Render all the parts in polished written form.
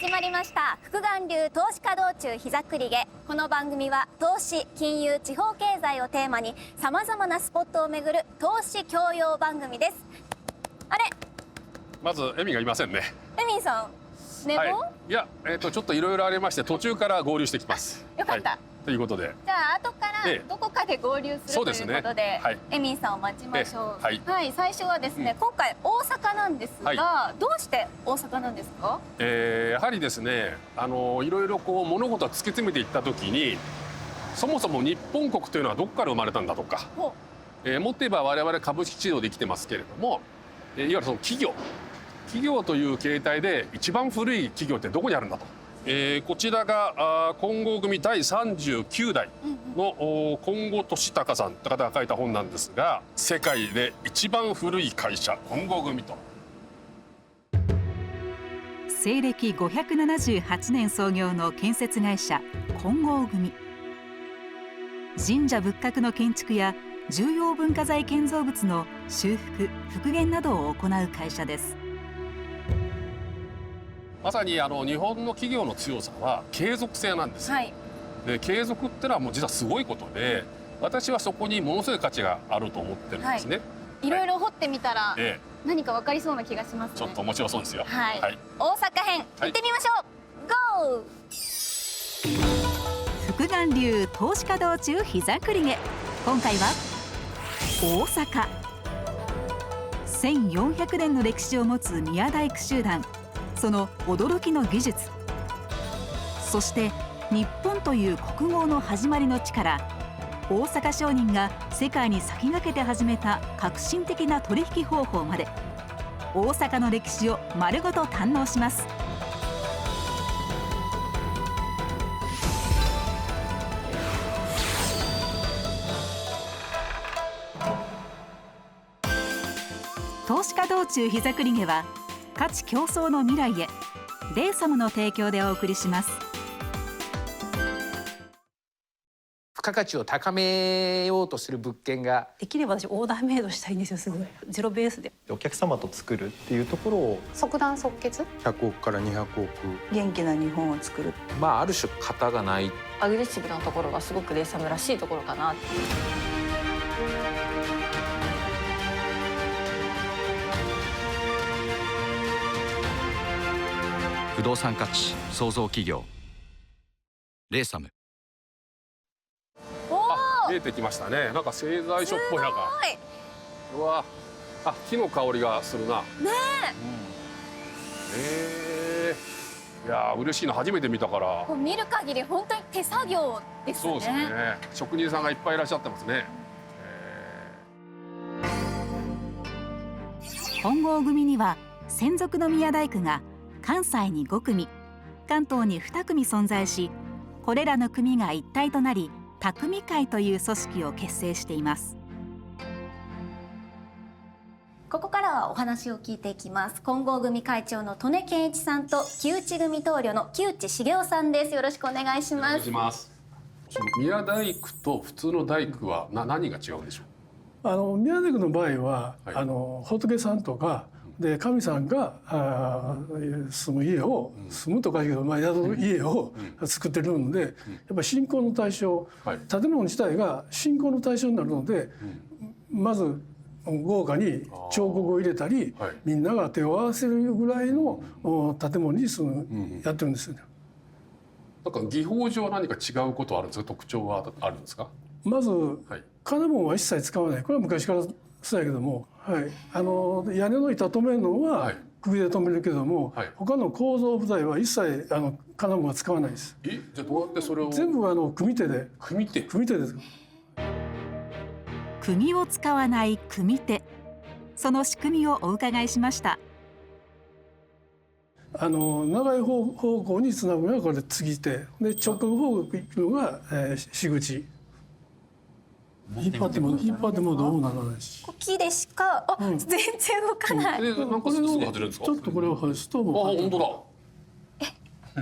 始まりました福眼流投資家道中膝栗毛。この番組は投資、金融、地方経済をテーマにさまざまなスポットを巡る投資教養番組です。あれ、まずエミがいませんね。エミンさん寝坊、いや、ちょっといろいろありまして途中から合流してきます。よかった、ということで、じゃあ後からどこかで合流するということで、エミンさんを待ちましょう。はい、最初はですね、今回大阪なんですが、どうして大阪なんですか？やはりですね、いろいろこう物事を突き詰めていった時に、そもそも日本国というのはどこから生まれたんだとか、もっと言えば我々株式市場で生きてますけれども、いわゆるその企業という形態で一番古い企業ってどこにあるんだと。こちらが金剛組第39代の金剛俊孝さんって方が書いた本なんですが、世界で一番古い会社金剛組と。西暦578年創業の建設会社金剛組。神社仏閣の建築や重要文化財建造物の修復・復元などを行う会社です。まさに日本の企業の強さは継続性なんですよ。で、継続ってのはもう実はすごいことで、私はそこにものすごい価値があると思ってるんですね。いろいろ掘ってみたら、何か分かりそうな気がしますね。ちょっと面白そうですよ。大阪編行ってみましょう。ゴー。福眼流投資家道中膝栗毛。今回は大阪。1400年の歴史を持つ宮大工集団、その驚きの技術、そして日本という国号の始まりの地から、大阪商人が世界に先駆けて始めた革新的な取引方法まで、大阪の歴史を丸ごと堪能します。投資家道中膝栗毛は、価値競争の未来へ、レイサムの提供でお送りします。付加価値を高めようとする物件ができれば私オーダーメイドしたいんですよ。すごいゼロベースでお客様と作るっていうところを即断即決、100億から200億、元気な日本を作る。ある種型がない、アグレッシブなところがすごくレイサムらしいところかな。不動産価値創造企業レイサム。見えてきましたね。なんか製材所っぽい中。うわ、木の香りがするな。ねえ。いや嬉しいな、初めて見たから。見る限り本当に手作業ですね。そうですね。職人さんがいっぱいいらっしゃってますね。金剛組には専属の宮大工が関西に5組、関東に2組存在し、これらの組が一体となり匠会という組織を結成しています。ここからはお話を聞いていきます。金剛組会長の利根健一さんと木内組棟梁の木内茂雄さんです。よろしくお願いします。お願いします。その宮大工と普通の大工は何が違うんでしょう？宮大工の場合は、仏さんとかで神さんが住む家を、住むとかいうけど、宿る家を作ってるので、やっぱり信仰の対象、建物自体が信仰の対象になるので、まず豪華に彫刻を入れたり、みんなが手を合わせるぐらいの建物にやってるんですよね。なんか技法上何か違うことはあるんですか？特徴はあるんですか？まず金紋は一切使わない。これは昔からそうやけども、屋根の板止めるのは釘で止めるけども、他の構造部材は一切金紋は使わないです。じゃあどうやってそれを？全部組手で。組手です。釘を使わない組手、その仕組みをお伺いしました。長い方向につなぐのがこれ継ぎ手で、直角方向に行くのが仕口。引っ張ってもどうもならないし。木でしか全然動かない。なんかすぐ外れるんですか？ちょっとこれを外すともう。本当だ。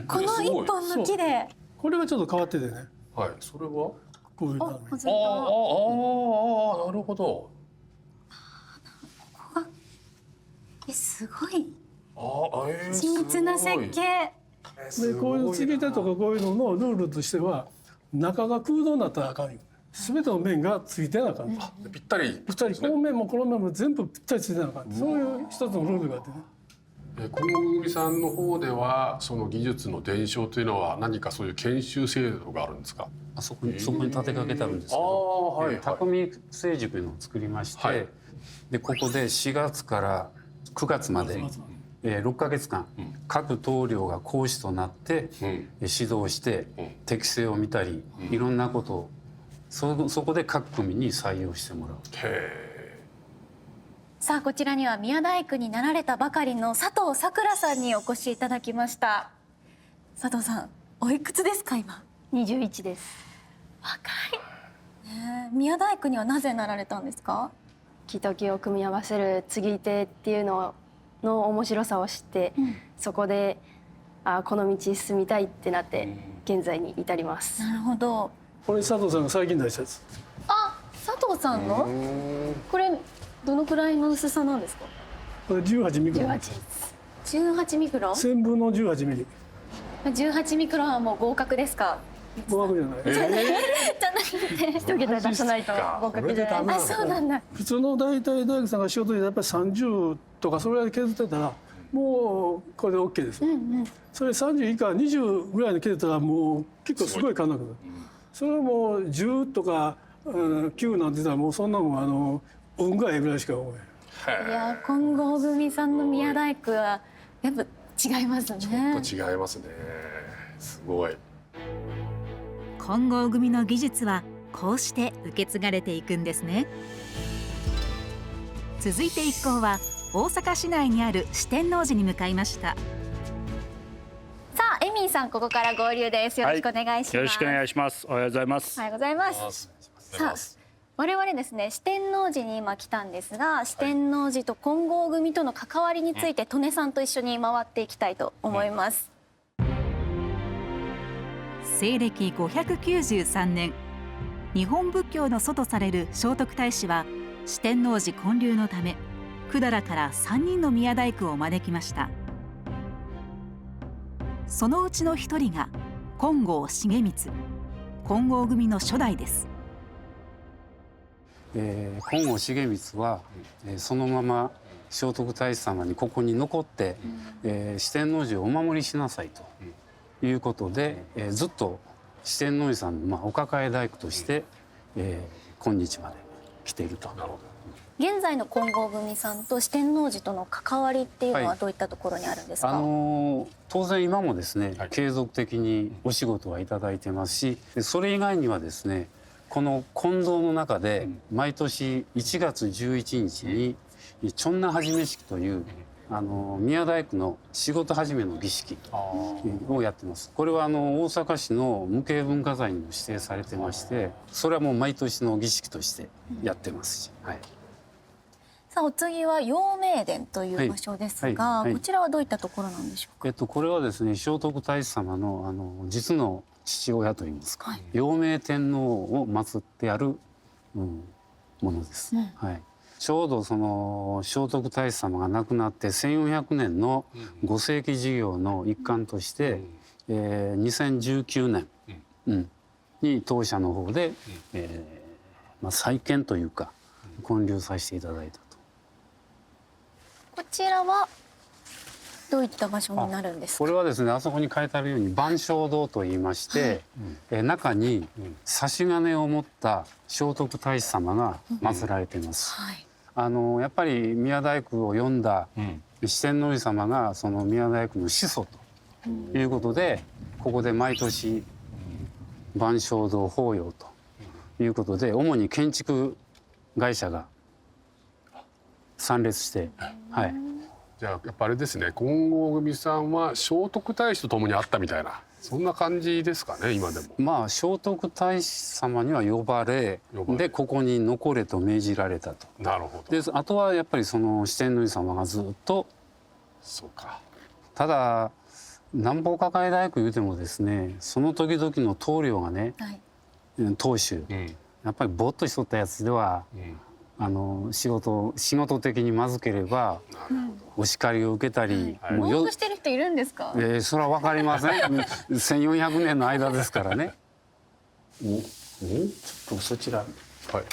この一本の木で。これがちょっと変わっててね。それはこういうの。なるほど。すごい緻密な設計。でこういう継ぎ手とかこういうののルールとしては中が空洞になったらあかんよ。全ての面がついてなあかん。ぴったり。ぴったりこの面もこの面も全部ぴったりついてなあかん。そういう一つのルールがあってね。金剛組さんの方ではその技術の伝承というのは何かそういう研修制度があるんですか？そこに立てかけてあるんですけど、はい匠成塾のを作りまして、はい、でここで4月から9月まで6ヶ月間、各棟梁が講師となって指導して適性を見たり、いろんなことをそこで各組に採用してもらう。さあこちらには宮大工になられたばかりの佐藤さくらさんにお越しいただきました。佐藤さんおいくつですか今？21です。若い、宮大工にはなぜなられたんですか？木と木を組み合わせる継ぎ手っていうのの面白さを知って、そこでこの道に進みたいってなって現在に至ります。なるほど。これ佐藤さんが最近出したやつ。佐藤さんのこれどのくらいの薄さなんですか？これ18ミクロン。18ミクロン1000分の18ミリ。18ミクロンはもう合格ですか？合格じゃない。じゃなくて一桁出さないと合格で。そうなんだ。普通の大体大工さんが仕事でやっぱり30とかそれぐらい削ってたらもうこれで OK です。それ30以下20ぐらいに削ったらもう結構すごい金額。それはもう10とか9なんて言ったらもうそんなもん運がええぐらいしか思えない。いや金剛組さんの宮大工はやっぱ違いますね。ちょっと違いますね。すごい。金剛組の技術はこうして受け継がれていくんですね。続いて一行は大阪市内にある四天王寺に向かいました。さあエミンさんここから合流です。よろしくお願いします。よろしくお願いします。おはようございます。おはようございます。さあ我々ですね四天王寺に今来たんですが、四天王寺と金剛組との関わりについて利根さんと一緒に回っていきたいと思います。西暦593年、日本仏教の祖とされる聖徳太子は四天王寺建立のため百済から3人の宮大工を招きました。そのうちの一人が金剛重光、金剛組の初代です。金剛重光は、そのまま聖徳太子様にここに残って、四天王寺をお守りしなさいということで、ずっと四天王寺さんの、お抱え大工として、今日まで来ていると。現在の金剛組さんと四天王寺との関わりっていうのはどういったところにあるんですか？当然今もですね、継続的にお仕事はいただいてますし、それ以外にはですねこの金堂の中で毎年1月11日にちょんな始め式という宮大工の仕事始めの儀式をやってます。これは大阪市の無形文化財にも指定されてまして、それはもう毎年の儀式としてやってますし、さあお次は陽明殿という場所ですが、こちらはどういったところなんでしょうか？これはですね聖徳太子様の実の父親といいますか、陽明天皇を祀ってある、ものです。ちょうどその聖徳太子様が亡くなって1400年の御世紀事業の一環として、2019年、に当社の方で、再建というか建立させていただいたと。こちらはどういった場所になるんですか？これはですねあそこに書いてあるように万象堂といいまして、中に差し金を持った聖徳太子様が祀られています。やっぱり宮大工を呼んだ四天王寺様がその宮大工の始祖ということで、ここで毎年万象堂法要ということで主に建築会社が参列して、じゃあやっぱあれですね、金剛組さんは聖徳太子と共にあったみたいなそんな感じですかね今でも。聖徳太子様には呼ばれでここに残れと命じられたと。なるほど。であとはやっぱりその四天王寺様がずっと。そうか。ただ南方抱え大工言うてもですねその時々の棟梁がね、当主、やっぱりぼっとしとったやつでは、仕事的にまずければお叱りを受けたり、もうよしてる人いるんですか？それは分かりません1400年の間ですからね。ちょっとそちら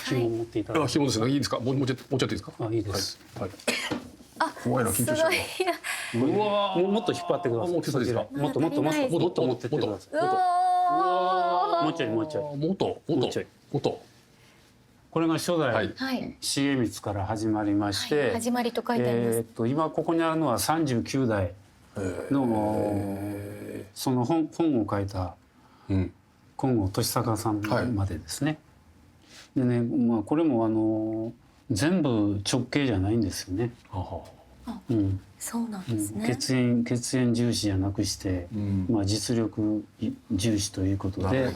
紐を持っていただいて。紐ですね。いいですか？もうちょっといいですか？いいです。はい。怖いな、緊張したな。うわもっと引っ張ってください。もっと持ってってください。もうちょいもっと。これが初代重光から始まりまして、始まりと書いてあります。今ここにあるのは39代のその本を書いた金剛利隆さんまでですね。でね、これも全部直径じゃないんですよね。そうなんですね。血縁重視じゃなくして、実力重視ということで、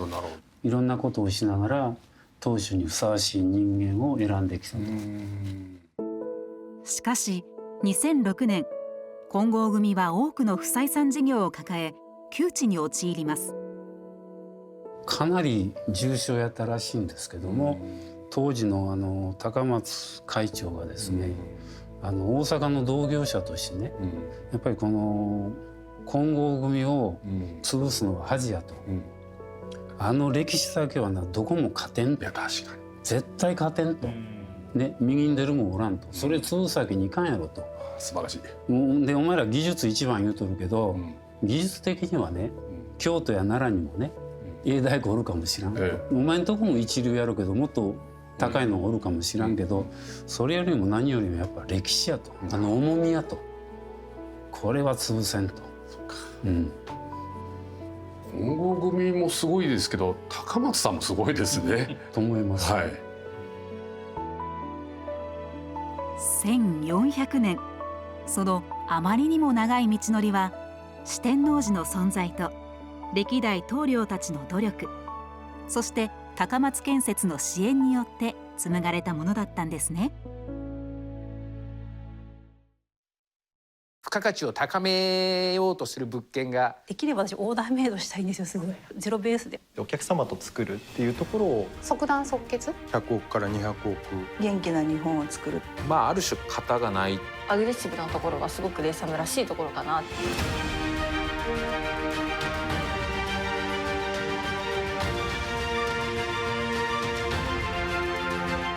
いろんなことをしながら当主にふさわしい人間を選んできたと。しかし2006年金剛組は多くの不採算事業を抱え窮地に陥ります。かなり重症やったらしいんですけども、当時の高松会長がですね、大阪の同業者としてね、やっぱりこの金剛組を潰すのが恥やと。歴史だけはどこも勝てんと。絶対勝てんと。ね、右に出るもおらんと。それ潰すわけにいかんやろと。素晴らしい。でお前ら技術一番言うとるけど、技術的にはね、京都や奈良にもね永大工おるかもしらん、お前んとこも一流やるけどもっと高いのがおるかもしらんけど、それよりも何よりもやっぱ歴史やと、重みやと、これは潰せんと。金剛組もすごいですけど高松さんもすごいですね。と思います。1400年、そのあまりにも長い道のりは四天王寺の存在と歴代棟梁たちの努力、そして高松建設の支援によって紡がれたものだったんですね。付加価値を高めようとする物件ができれば私オーダーメイドしたいんですよ。すごいゼロベースでお客様と作るっていうところを即断即決、100億から200億元気な日本を作る。ある種型がない、アグレッシブなところがすごくレイサムらしいところかなっていう。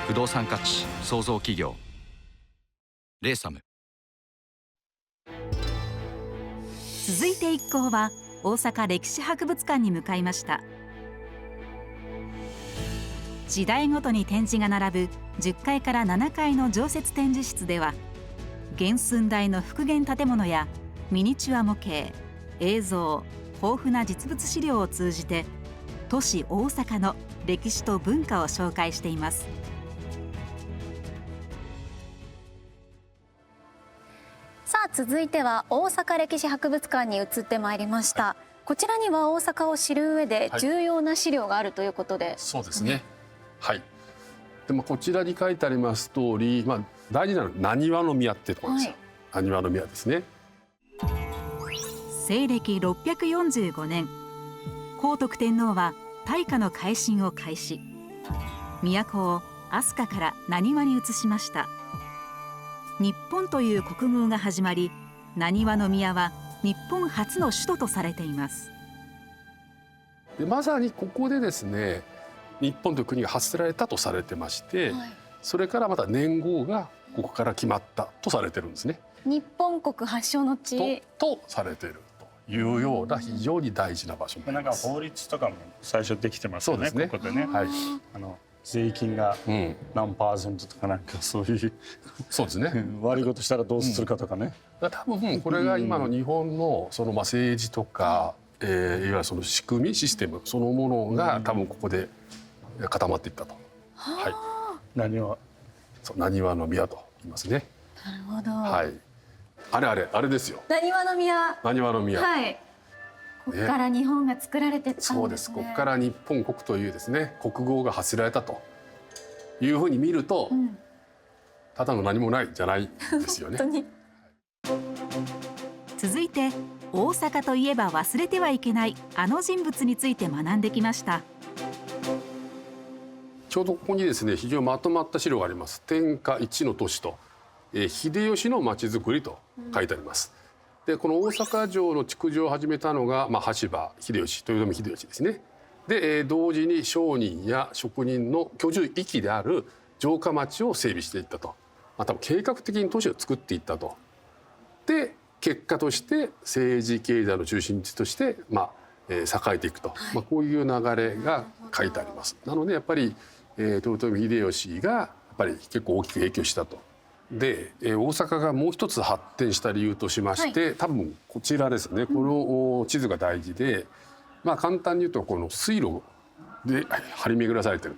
不動産価値創造企業レイサム。続いて一行は大阪歴史博物館に向かいました。時代ごとに展示が並ぶ10階から7階の常設展示室では、原寸大の復元建物やミニチュア模型、映像、豊富な実物資料を通じて都市大阪の歴史と文化を紹介しています。さあ続いては大阪歴史博物館に移ってまいりました。こちらには大阪を知る上で重要な資料があるということで、そうですね。はい。でもこちらに書いてあります通り、大事なのは浪速の宮っていうところですよ。浪速の宮ですね。西暦645年、皇徳天皇は大化の改新を開始、都を飛鳥から浪速に移しました。日本という国号が始まり、浪速の宮は日本初の首都とされています。でまさにここでですね、日本という国が発せられたとされてまして、それからまた年号がここから決まったとされてるんですね。日本国発祥の地とされているというような非常に大事な場所になります。法律とかも最初できてますよね。そうですね。ここでね。税金が何%とかそういうそうですね。悪いことしたらどうするかとかね。多分これが今の日本のその政治とか、いわゆるその仕組みシステムそのものが多分ここで固まっていったと。浪速。そう、浪速の宮と言いますね。なるほど。はい。あれですよ。浪速の宮。浪速の宮。はい。ここから日本が作られてたんですね。そうです。ここから日本国というですね、国号が発せられたというふうに見ると、ただの何もないじゃないですよね。本当に。続いて大阪といえば忘れてはいけないあの人物について学んできました。ちょうどここにですね非常にまとまった資料があります。天下一の都市と、秀吉の町づくりと書いてあります。でこの大阪城の築城を始めたのが、羽柴秀吉、豊臣秀吉ですね。で、同時に商人や職人の居住域である城下町を整備していったと、多分計画的に都市を作っていったと。で結果として政治経済の中心地として、栄えていくと、こういう流れが書いてあります。なのでやっぱり、豊臣秀吉がやっぱり結構大きく影響したと。で、大阪がもう一つ発展した理由としまして、多分こちらですね。この地図が大事で、簡単に言うとこの水路で張り巡らされている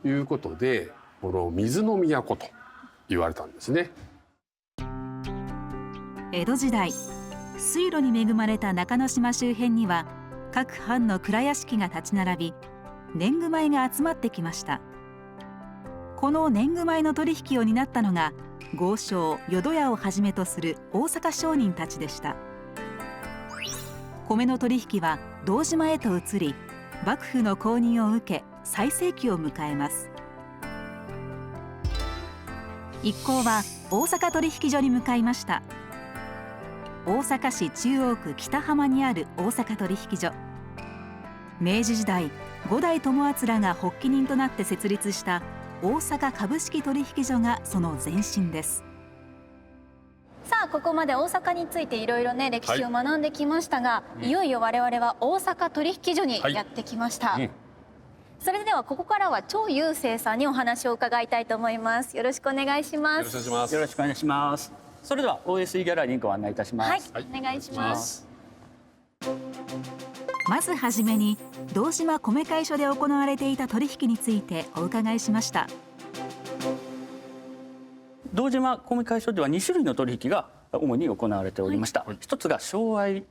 ということで、この水の都と言われたんですね。江戸時代、水路に恵まれた中之島周辺には各藩の蔵屋敷が立ち並び、年貢米が集まってきました。この年貢米の取引を担ったのが豪商淀屋をはじめとする大阪商人たちでした。米の取引は堂島へと移り、幕府の公認を受け最盛期を迎えます。一行は大阪取引所に向かいました。大阪市中央区北浜にある大阪取引所。明治時代、五代友厚が発起人となって設立した大阪株式取引所がその前身です。さあここまで大阪についていろいろね歴史を学んできましたが、いよいよ我々は大阪取引所にやってきました。それではここからは張佑生さんにお話を伺いたいと思います。よろしくお願いします。よろしくお願いします。それでは OSE ギャラリーにご案内いたします。お願いします。まずはじめに堂島米会所で行われていた取引についてお伺いしました。堂島米会所では2種類の取引が主に行われておりました。一つが商米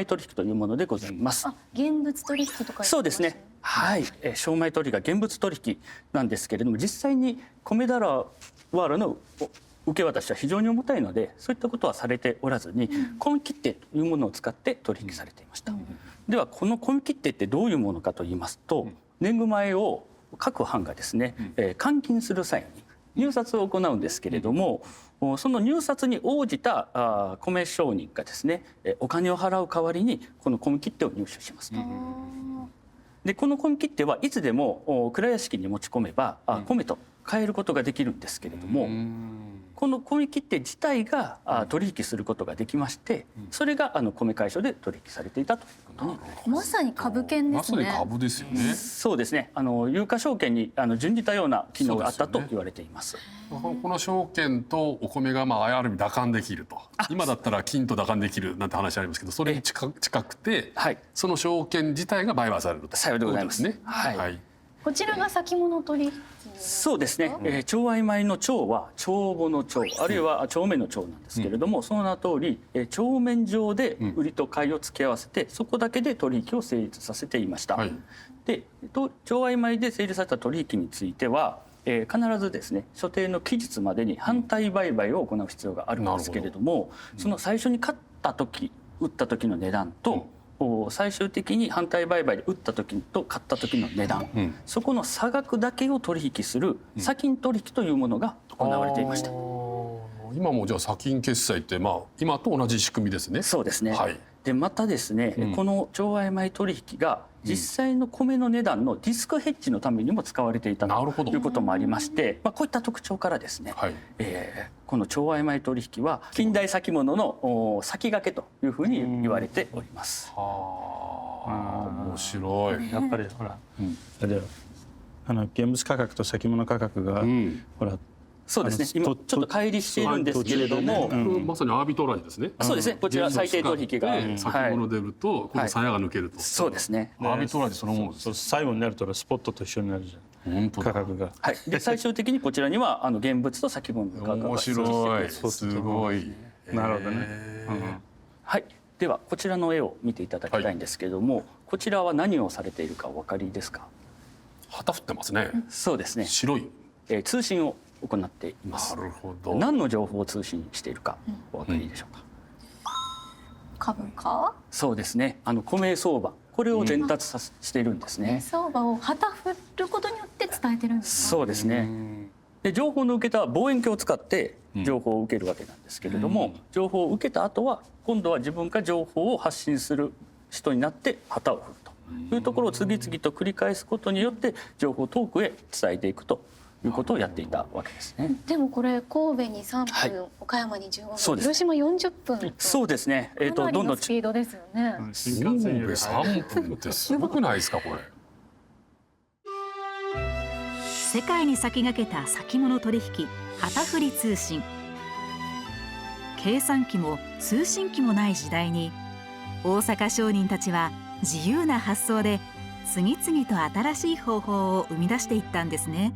取引というものでございます。現物取引とか。そうですね。はい、商米取引が現物取引なんですけれども、実際に米俵の受け渡しは非常に重たいので、そういったことはされておらずに、米切手というものを使って取引されていました。ではこの米切手ってどういうものかと言いますと、年貢米を各藩がですね、換金する際に入札を行うんですけれども、その入札に応じた米商人がですね、お金を払う代わりにこの米切手を入手しますと。でこの米切手はいつでも蔵屋敷に持ち込めば米と変えることができるんですけれども、この米切手自体が取引することができまして、それが米会所で取引されていたということになります。まさに株券ですね。まさに株ですよね。そうですね。有価証券に準じたような機能があったと言われています。この証券とお米がある意味打換できると。今だったら金と打換できるなんて話ありますけど、それに近くて、その証券自体が売買されると。さようでございますね。はい。こちらが先物取引。そうですね。帳合米の帳は帳簿の帳、あるいは帳面の帳なんですけれども、その名通り帳面上で売りと買いを付け合わせて、そこだけで取引を成立させていました。で、帳合米で成立された取引については、必ずですね、所定の期日までに反対売買を行う必要があるんですけれども、その最初に買った時、売った時の値段と、最終的に反対売買で売った時と買った時の値段、そこの差額だけを取引する先金取引というものが行われていました。今もじゃあ先金決済って今と同じ仕組みですね。そうですね。でまたですね、この帳合米取引が実際の米の値段のディスクヘッジのためにも使われていたということもありまして、こういった特徴からですね、この帳合米取引は近代先物の先駆けというふうに言われております。面白い。やっぱりほら、現物価格と先物価格が、ほら。そうですね。今ちょっと乖離しているんですけれども、まさにアービトラージですね。そうですね。こちら最低取引が先物で売るとこの鞘が抜けると。そうですね。アービトラージそのものです。最後になるとスポットと一緒になるじゃん。価格が。はい。で最終的にこちらには現物と先物の価格が。面白い。すごい。なるほどね。はい。ではこちらの絵を見ていただきたいんですけれども、こちらは何をされているかお分かりですか？旗振ってますね。そうですね。白い。通信を行っています。なるほど。何の情報を通信しているかお分かりでしょうか？株価？そうですね。米相場、これを伝達しているんですね。相場を旗振ることによって伝伝えてるんですか？そうですね。で情報の受け手は望遠鏡を使って情報を受けるわけなんですけれども、情報を受けた後は今度は自分が情報を発信する人になって旗を振るというところを次々と繰り返すことによって情報を遠くへ伝えていくということをやっていたわけですね。でもこれ神戸に3分、はい岡山に15分、そうです広島40分。そうですね。かなりのスピードですよね。神戸3分ってすごくないですかこれ。世界に先駆けた先物取引旗振り通信。計算機も通信機もない時代に大阪商人たちは自由な発想で次々と新しい方法を生み出していったんですね。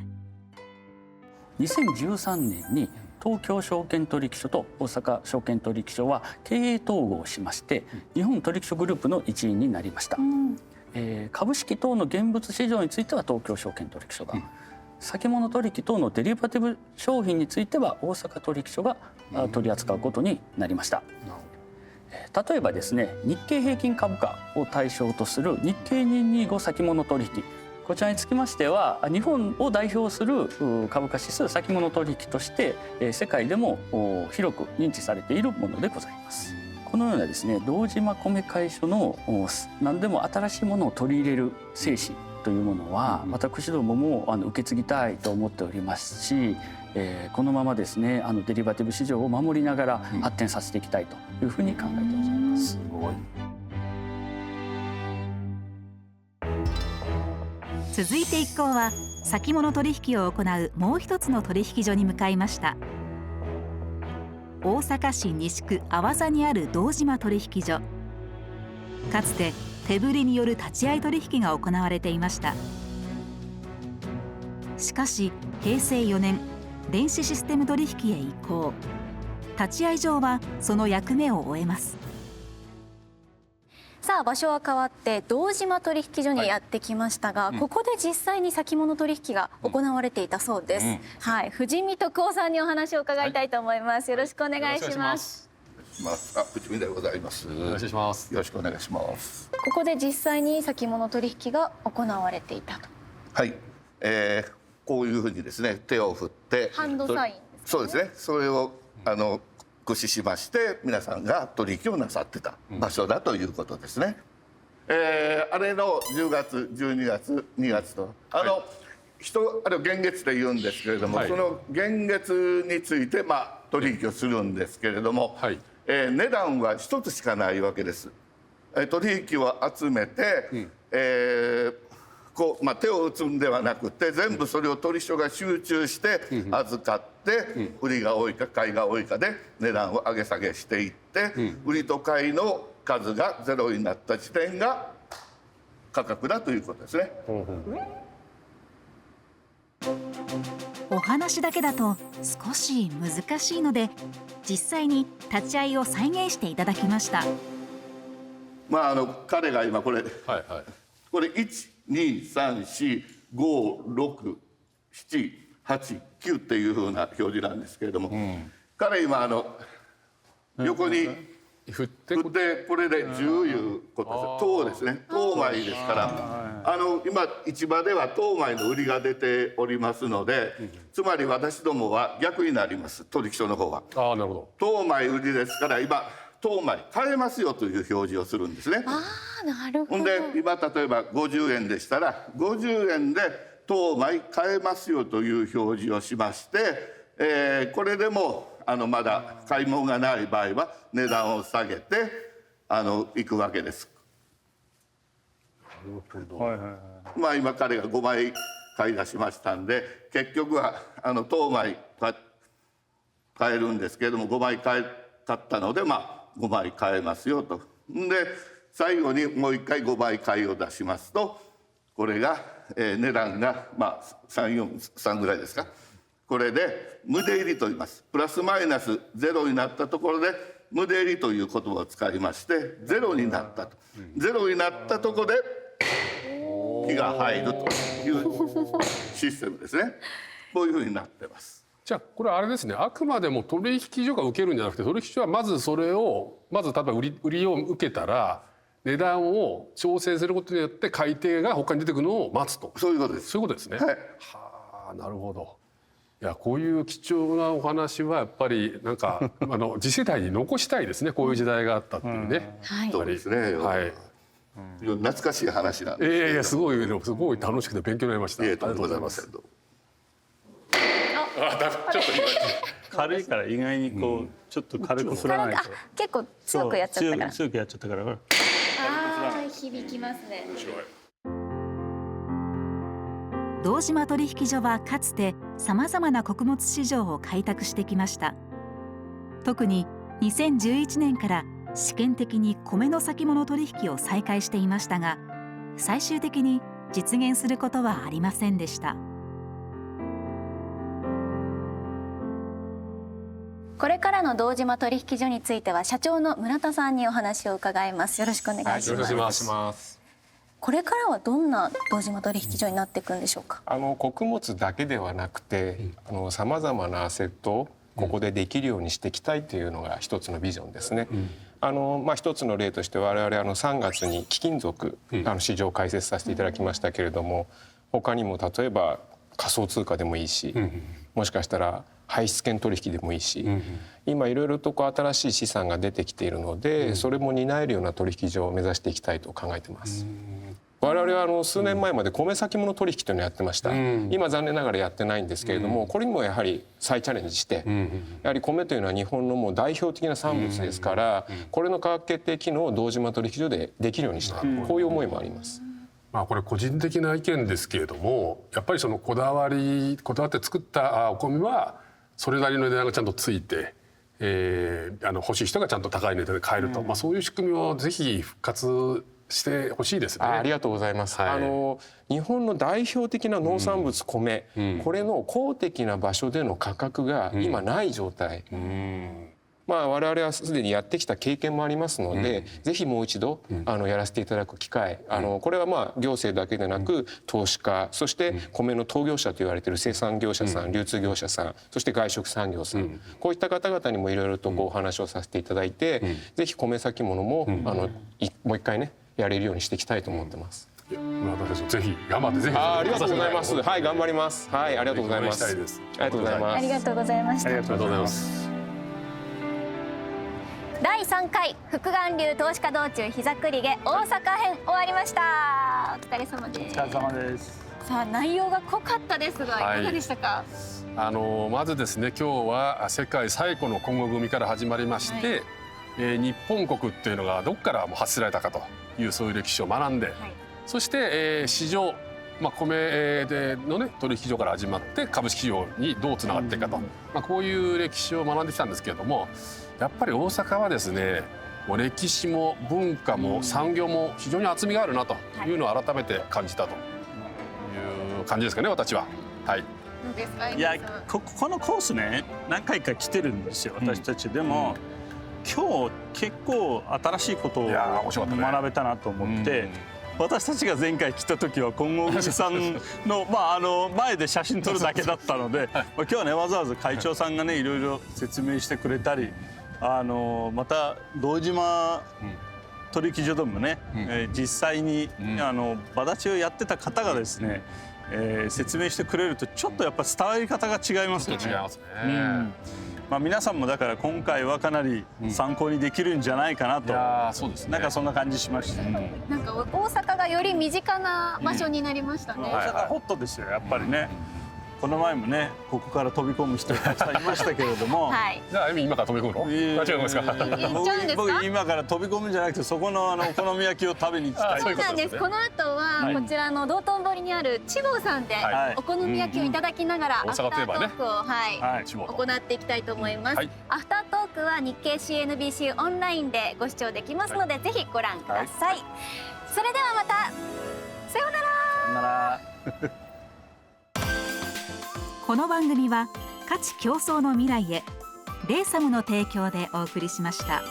2013年に東京証券取引所と大阪証券取引所は経営統合しまして日本取引所グループの一員になりました。株式等の現物市場については東京証券取引所が、先物取引等のデリバティブ商品については大阪取引所が取り扱うことになりました。例えばですね、日経平均株価を対象とする日経225先物取引、こちらにつきましては日本を代表する株価指数先物取引として世界でも広く認知されているものでございます。このようなですね、堂島米会所の何でも新しいものを取り入れる精神というものは私どもも受け継ぎたいと思っておりますし、このままですねデリバティブ市場を守りながら発展させていきたいというふうに考えてございます。すごい。続いて一行は先物取引を行うもう一つの取引所に向かいました。大阪市西区阿波座にある堂島取引所。かつて手振りによる立ち会い取引が行われていました。しかし平成4年電子システム取引へ移行。立ち会い所はその役目を終えます。さあ場所は変わって堂島取引所にやってきましたが、ここで実際に先物取引が行われていたそうです。藤見徳夫さんにお話を伺いたいと思います。よろしくお願いします。藤見でございます。お願いします。よろしくお願いします。ここで実際に先物取引が行われていたと。はい、こういうふうにですね手を振ってハンドサインですかね。そうですね。それを駆使しまして皆さんが取引をなさってた場所だということですね。あれの10月12月2月とあれを現月で言うんですけれども、その現月について取引をするんですけれども、値段は一つしかないわけです。取引を集めて、手を打つんではなくて全部それを取引所が集中して預かって売りが多いか買いが多いかで値段を上げ下げしていって売りと買いの数がゼロになった時点が価格だということですね。お話だけだと少し難しいので実際に立ち会いを再現していただきました。彼が今これ123456789っていうふうな表示なんですけれども、彼今横に振ってこれで10いうことです。等ですね。等米ですから今市場では等米の売りが出ておりますので、つまり私どもは逆になります。取引所の方はなるほど等米売りですから今等米買えますよという表示をするんですね。なるほど。ほんで今例えば50円でしたら50円で等米買えますよという表示をしまして、これでもまだ買い物がない場合は値段を下げていくわけです。今彼が5枚買い出しましたんで結局は等米買えるんですけれども5枚買ったので5枚買えますよと。で最後にもう一回5倍買いを出しますとこれが、値段が343ぐらいですか。これで無出入りと言います。プラスマイナスゼロになったところで無出入りという言葉を使いましてゼロになったと。ゼロになったところで火が入るというシステムですね。こういうふうになってます。じゃあこれあれですね、あくまでも取引所が受けるんじゃなくて取引所はまずそれを例えば売りを受けたら値段を調整することによって買い手が他に出てくるのを待つと。そういうことです。そういうことですね。はい。はあ、なるほど。いや、こういう貴重なお話はやっぱりなんか次世代に残したいですね。こういう時代があったっていうね。そうですね。はい。懐かしい話なんですけど。いやすごい楽しくて勉強になりました。ありがとうございます。ちょっと軽いから意外にこうちょっと軽く振らないと。結構強くやっちゃったから。強くやっちゃったから。ああ、響きますね。堂島取引所はかつてさまざまな穀物市場を開拓してきました。特に2011年から試験的に米の先物取引を再開していましたが、最終的に実現することはありませんでした。これからの堂島取引所については社長の村田さんにお話を伺います。よろしくお願いします。よろしくお願いします。これからはどんな堂島取引所になっていくんでしょうか。穀物だけではなくて、さまざまなアセットをここでできるようにしていきたいというのが一つのビジョンですね。一つの例として我々3月に貴金属市場を開設させていただきましたけれども、他にも例えば仮想通貨でもいいし、もしかしたら排出権取引でもいいし、今いろいろと新しい資産が出てきているので、それも担えるような取引所を目指していきたいと考えています。我々は数年前まで米先物取引というのをやってました。今残念ながらやってないんですけれども、これにもやはり再チャレンジして、やはり米というのは日本のもう代表的な産物ですから、これの価格決定機能を堂島取引所でできるようにしたい、こういう思いもあります。これ個人的な意見ですけれども、やっぱりそのこだわって作ったお米はそれなりの値段がちゃんとついて、欲しい人がちゃんと高い値段で買えると、そういう仕組みをぜひ復活してほしいですね。ありがとうございます。日本の代表的な農産物米、これの公的な場所での価格が今ない状態。我々はすでにやってきた経験もありますので、ぜひもう一度やらせていただく機会、これは行政だけでなく投資家、そして米の陶業者と言われている生産業者さん、流通業者さん、そして外食産業さん、こういった方々にもいろいろとお話をさせていただいて、ぜひ米先物ももう一回ねやれるようにしていきたいと思ってます。ぜひ頑張ってぜひ。ありがとうございます。はい、頑張ります。はい、ありがとうございます。ありがとうございます。ありがとうございました。ありがとうございます。第3回福眼流投資家道中膝栗毛大阪編終わりました。お疲れ様です。お疲れ様です。さあ、内容が濃かったですが、いかがでしたか。まずですね、今日は世界最古の混合組から始まりまして、日本国っていうのがどこから発せられたかというそういう歴史を学んで、そして、市場、米のね取引所から始まって株式市場にどうつながっていくかと、こういう歴史を学んできたんですけれども、やっぱり大阪はですね、もう歴史も文化も産業も非常に厚みがあるなというのを改めて感じたという感じですかね、私は。はい。どうですか。いや、このコースね、何回か来てるんですよ、私たち。でも、今日結構新しいことを学べたなと思って。私たちが前回来た時は金剛組さんの前で写真撮るだけだったので、今日はねわざわざ会長さんがねいろいろ説明してくれたり、また堂島取引所でもね、実際に場立ちをやってた方がですね、説明してくれるとちょっとやっぱ伝わり方が違いますよね。違いますね。皆さんもだから今回はかなり参考にできるんじゃないかなと、なんかそんな感じしました。なんか大阪がより身近な場所になりましたね。大阪ホットですよ、やっぱりね。この前もね、ここから飛び込む人がたくさんいましたけれども、じゃあ今から飛び込むの？違いますか？僕今から飛び込むんじゃなくて、そこのお好み焼きを食べに行きたい。そうなんです。この後はこちらの道頓堀にある千房さんでお好み焼きをいただきながらアフタートークを行っていきたいと思います。アフタートークは日経 CNBC オンラインでご視聴できますので、ぜひご覧ください。それではまた、さようなら。さようなら。この番組は価値競争の未来へレーサムの提供でお送りしました。